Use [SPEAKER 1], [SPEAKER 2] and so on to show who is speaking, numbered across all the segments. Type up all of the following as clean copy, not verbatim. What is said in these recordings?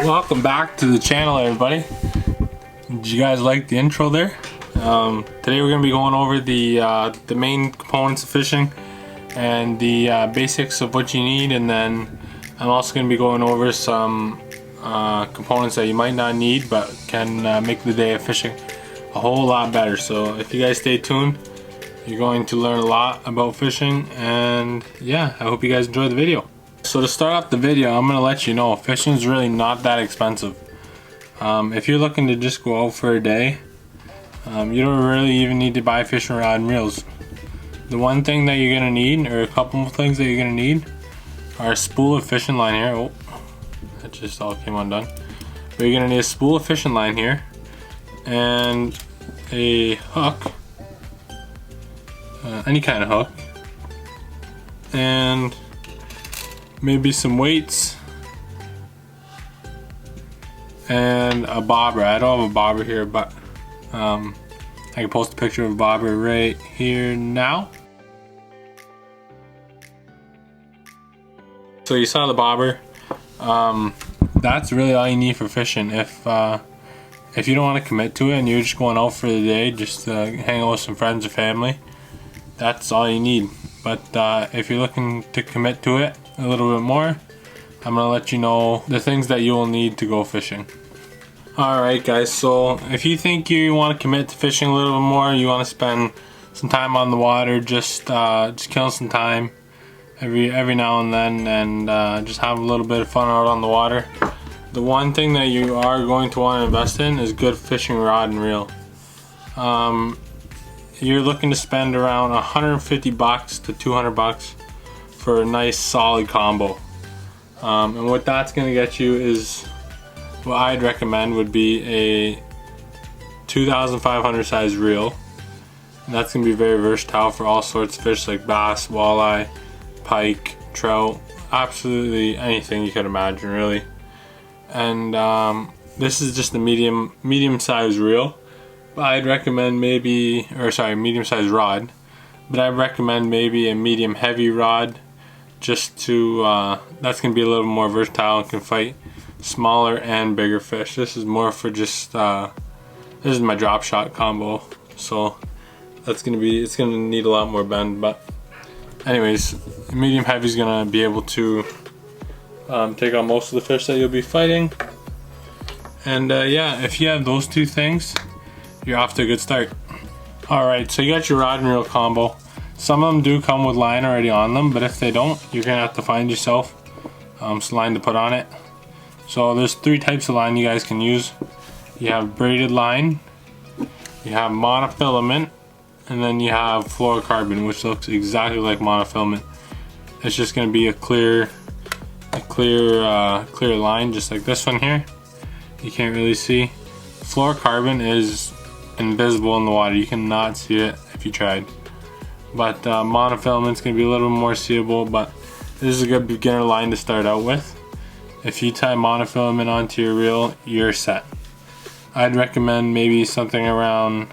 [SPEAKER 1] Welcome back to the channel, everybody. Did you guys like the intro there? Today we're going to be going over the main components of fishing and the basics of what you need, and then I'm also going to be going over some components that you might not need but can make the day of fishing a whole lot better. So if you guys stay tuned, you're going to learn a lot about fishing, and yeah, I hope you guys enjoy the video. So to start off the video, I'm going to let you know fishing is really not that expensive. If you're looking to just go out for a day, you don't really even need to buy fishing rod and reels. The one thing that you're going to need, or a couple of things that you're going to need, are a spool of fishing line here. Oh, that just all came undone. But you're going to need a spool of fishing line here, and a hook, any kind of hook, and maybe some weights, and a bobber. I don't have a bobber here, but I can post a picture of a bobber right here now. So you saw the bobber. That's really all you need for fishing. If you don't want to commit to it and you're just going out for the day, just hang out with some friends or family, that's all you need. But if you're looking to commit to it a little bit more, I'm gonna let you know the things that you will need to go fishing. Alright guys, so if you think you want to commit to fishing a little bit more, you want to spend some time on the water, just killing some time every now and then, and just have a little bit of fun out on the water, the one thing that you are going to want to invest in is good fishing rod and reel. You're looking to spend around 150 bucks to 200 bucks for a nice solid combo. And what that's going to get you is, what I'd recommend would be a 2,500 size reel. And that's going to be very versatile for all sorts of fish like bass, walleye, pike, trout, absolutely anything you could imagine really. And this is just a medium size reel. I'd recommend medium sized rod, but I'd recommend maybe a medium heavy rod, just to that's gonna be a little more versatile and can fight smaller and bigger fish. This is more for just this is my drop shot combo, so it's gonna need a lot more bend. But anyways, medium heavy is gonna be able to take on most of the fish that you'll be fighting. And yeah, if you have those two things, you're off to a good start. Alright, so you got your rod and reel combo. Some of them do come with line already on them, but if they don't, you're gonna have to find yourself some line to put on it. So there's three types of line you guys can use. You have braided line, you have monofilament, and then you have fluorocarbon, which looks exactly like monofilament. It's just gonna be a clear line, just like this one here. You can't really see. Fluorocarbon is invisible in the water. You cannot see it if you tried. But monofilament's gonna be a little more seeable, but this is a good beginner line to start out with. If you tie monofilament onto your reel, you're set. I'd recommend maybe something around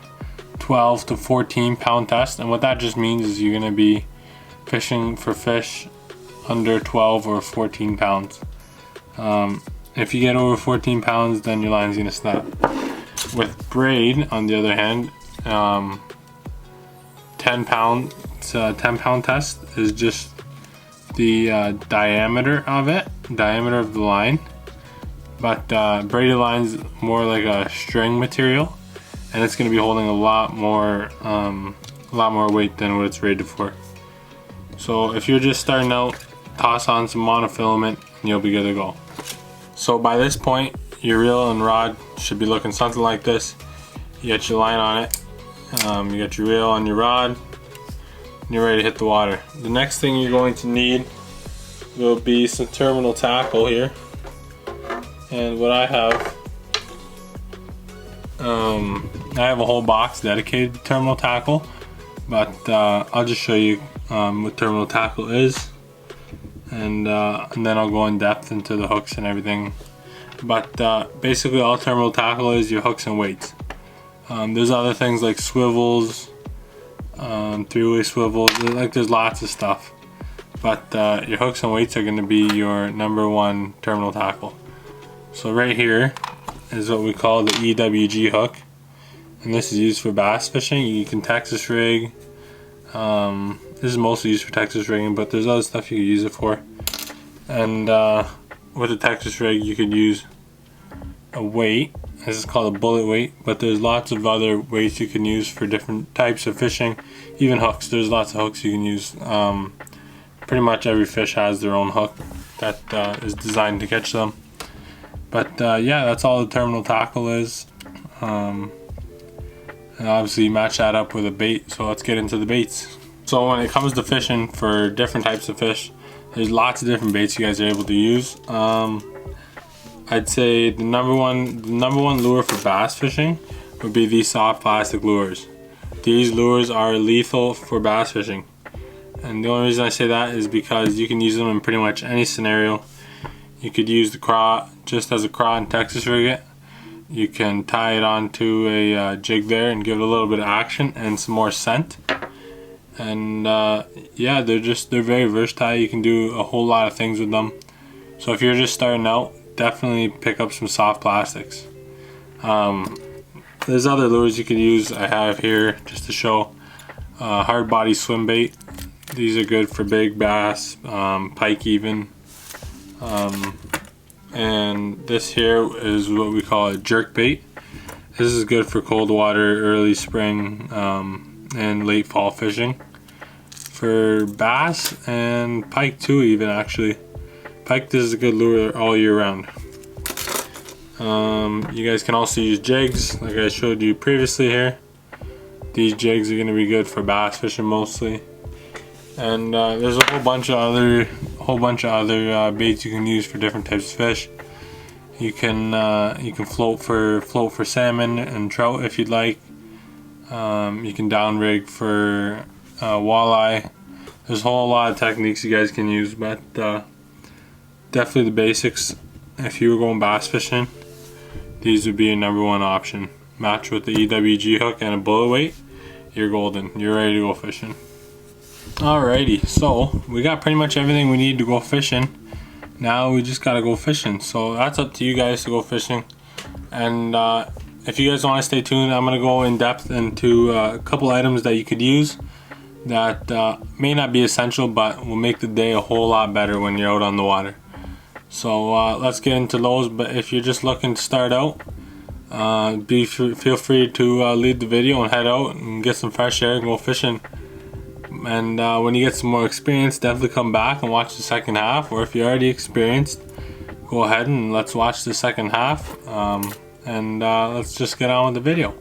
[SPEAKER 1] 12 to 14 pound test, and what that just means is you're gonna be fishing for fish under 12 or 14 pounds. If you get over 14 pounds, then your line's gonna snap. With braid, on the other hand, 10 pound test is just the diameter of the line. But braided line's more like a string material, and it's going to be holding a lot more weight than what it's rated for. So if you're just starting out, toss on some monofilament and you'll be good to go. So by this point, your reel and rod should be looking something like this. You got your line on it, you got your reel on your rod, and you're ready to hit the water. The next thing you're going to need will be some terminal tackle here. And what I have a whole box dedicated to terminal tackle, but I'll just show you what terminal tackle is, and then I'll go in depth into the hooks and everything. But basically all terminal tackle is your hooks and weights. There's other things like swivels, three-way swivels, there's lots of stuff. But your hooks and weights are going to be your #1 terminal tackle. So right here is what we call the EWG hook, and this is used for bass fishing. You can Texas rig. This is mostly used for Texas rigging, but there's other stuff you could use it for. And with a Texas rig, you could use a weight. This is called a bullet weight, but there's lots of other weights you can use for different types of fishing. Even hooks, there's lots of hooks you can use. Pretty much every fish has their own hook that is designed to catch them. But yeah, that's all the terminal tackle is. And obviously you match that up with a bait, so let's get into the baits. So when it comes to fishing for different types of fish, there's lots of different baits you guys are able to use. I'd say the number one lure for bass fishing would be these soft plastic lures. These lures are lethal for bass fishing. And the only reason I say that is because you can use them in pretty much any scenario. You could use the craw just as a craw and Texas rig it. You can tie it onto a jig there and give it a little bit of action and some more scent. And yeah, they're very versatile. You can do a whole lot of things with them. So if you're just starting out, definitely pick up some soft plastics. There's other lures you could use. I have here just to show hard body swim bait. These are good for big bass, pike even. And this here is what we call a jerk bait. This is good for cold water, early spring, and late fall fishing. For bass and pike too, even actually. Pike, this is a good lure all year round. You guys can also use jigs like I showed you previously here. These jigs are going to be good for bass fishing mostly. And there's a whole bunch of other baits you can use for different types of fish. You can float for salmon and trout if you'd like. You can down rig for walleye. There's a whole lot of techniques you guys can use, but definitely the basics. If you were going bass fishing, these would be your number one option. Match with the EWG hook and a bullet weight, you're golden. You're ready to go fishing. Alrighty, so we got pretty much everything we need to go fishing. Now we just gotta go fishing. So that's up to you guys to go fishing. And if you guys want to stay tuned, I'm gonna go in depth into a couple items that you could use that may not be essential, but will make the day a whole lot better when you're out on the water. So let's get into those. But if you're just looking to start out, feel free to leave the video and head out and get some fresh air and go fishing. And when you get some more experience, definitely come back and watch the second half. Or if you're already experienced, go ahead and let's watch the second half. And let's just get on with the video.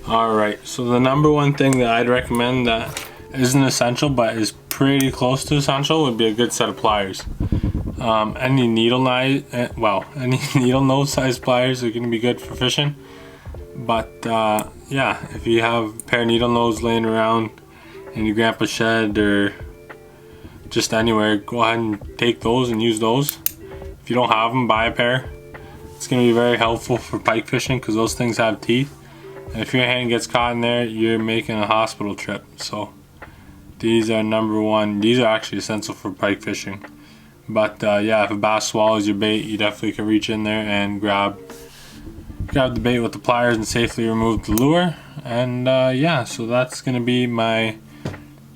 [SPEAKER 1] Alright, so the number one thing that I'd recommend that isn't essential but is pretty close to essential would be a good set of pliers. Any needle nose size pliers are going to be good for fishing. But yeah, if you have a pair of needle nose laying around in your grandpa's shed or just anywhere, go ahead and take those and use those. If you don't have them, buy a pair. It's going to be very helpful for pike fishing because those things have teeth. And if your hand gets caught in there, you're making a hospital trip. So these are number one. These are actually essential for pike fishing. But yeah, if a bass swallows your bait, you definitely can reach in there and grab the bait with the pliers and safely remove the lure. And yeah, so that's going to be my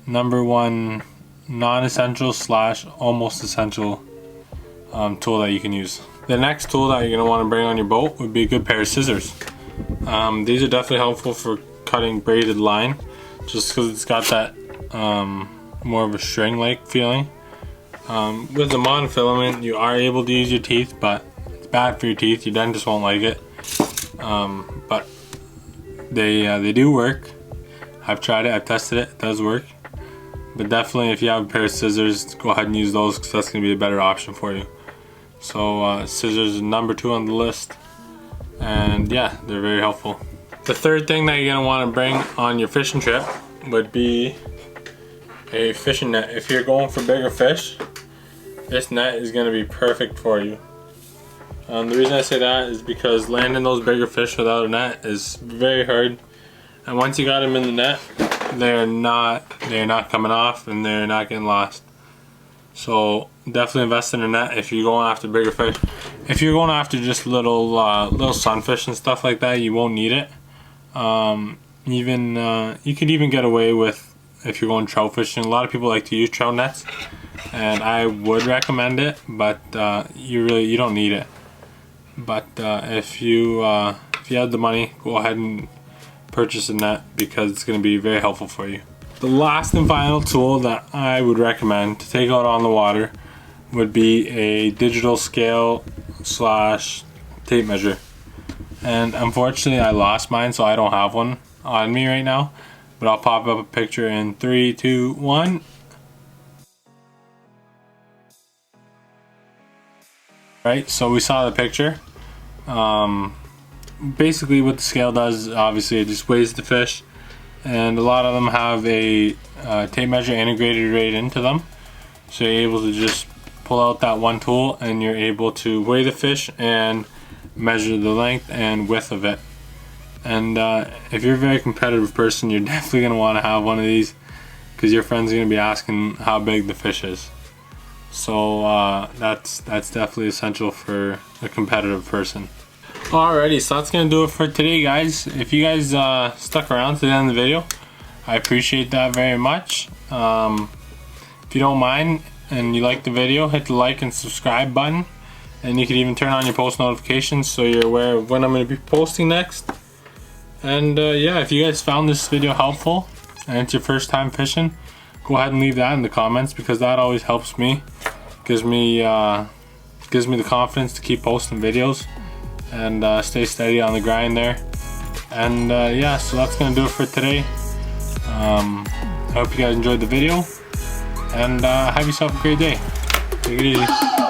[SPEAKER 1] number one non-essential / almost essential tool that you can use. The next tool that you're going to want to bring on your boat would be a good pair of scissors. These are definitely helpful for cutting braided line, just because it's got that more of a string-like feeling. With the monofilament, you are able to use your teeth, but it's bad for your teeth. Your dentist won't like it. But they do work. I've tried it, I've tested it, it does work. But definitely if you have a pair of scissors, go ahead and use those because that's going to be a better option for you. So scissors are number 2 on the list. And yeah, they're very helpful. The third thing that you're going to want to bring on your fishing trip would be a fishing net. If you're going for bigger fish, this net is going to be perfect for you. The reason I say that is because landing those bigger fish without a net is very hard. And once you got them in the net, they're not coming off and they're not getting lost. So definitely invest in a net if you're going after bigger fish. If you're going after just little sunfish and stuff like that, you won't need it. You could even get away with, if you're going trout fishing, a lot of people like to use trout nets, and I would recommend it, but you don't need it. But if you have the money, go ahead and purchase a net, because it's going to be very helpful for you. The last and final tool that I would recommend to take out on the water would be a digital scale / tape measure. And unfortunately I lost mine, so I don't have one on me right now, but I'll pop up a picture in 3, 2, 1. Right, so we saw the picture. Basically what the scale does, obviously it just weighs the fish, and a lot of them have a tape measure integrated right into them, so you're able to just pull out that one tool and you're able to weigh the fish and measure the length and width of it. And if you're a very competitive person, you're definitely going to want to have one of these, because your friends are going to be asking how big the fish is. So that's definitely essential for a competitive person. Alrighty, so that's gonna do it for today, guys. If you guys stuck around to the end of the video, I appreciate that very much. If you don't mind and you like the video, hit the like and subscribe button, and you can even turn on your post notifications so you're aware of when I'm going to be posting next. And yeah, if you guys found this video helpful and it's your first time fishing, go ahead and leave that in the comments, because that always helps me, gives me the confidence to keep posting videos and stay steady on the grind there. And yeah, so that's gonna do it for today. I hope you guys enjoyed the video, and have yourself a great day. Take it easy.